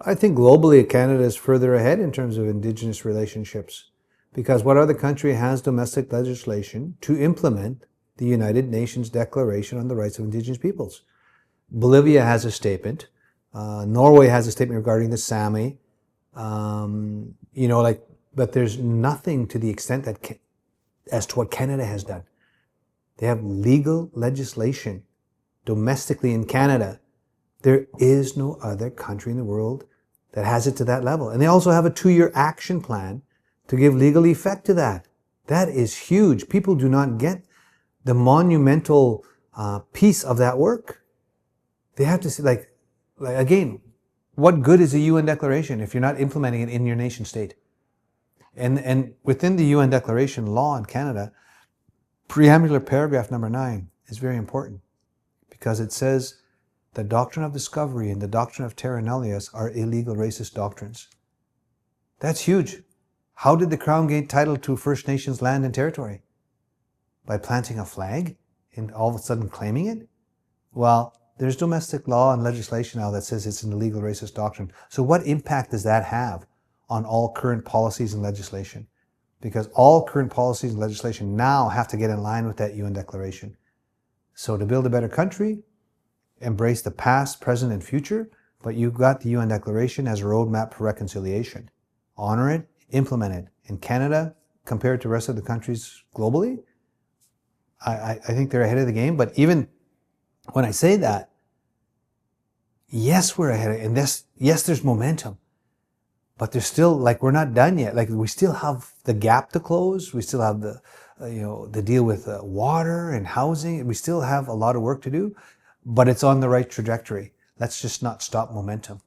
I think globally Canada is further ahead in terms of Indigenous relationships, because what other country has domestic legislation to implement the United Nations Declaration on the Rights of Indigenous Peoples? Bolivia has a statement. Norway has a statement regarding the Sami. But there's nothing to the extent that as to what Canada has done. They have legal legislation domestically in Canada. There is no other country in the world that has it to that level. And they also have a 2-year action plan to give legal effect to that. That is huge. People do not get the monumental piece of that work. They have to see, again, what good is a UN declaration if you're not implementing it in your nation state? And within the UN declaration law in Canada, preambular paragraph number 9 is very important, because it says the doctrine of discovery and the doctrine of terra nullius are illegal racist doctrines. That's huge. How did the Crown gain title to First Nations land and territory? By planting a flag and all of a sudden claiming it? Well, there's domestic law and legislation now that says it's an illegal racist doctrine. So what impact does that have on all current policies and legislation? Because all current policies and legislation now have to get in line with that UN declaration. So to build a better country, embrace the past, present, and future, but you've got the UN declaration as a roadmap for reconciliation. Honor it, implement it. In Canada, compared to the rest of the countries globally, I think they're ahead of the game. But even when I say that, yes, we're ahead of, and yes, there's momentum. But there's still, we're not done yet. We still have the gap to close. We still have the deal with water and housing. We still have a lot of work to do, but it's on the right trajectory. Let's just not stop momentum.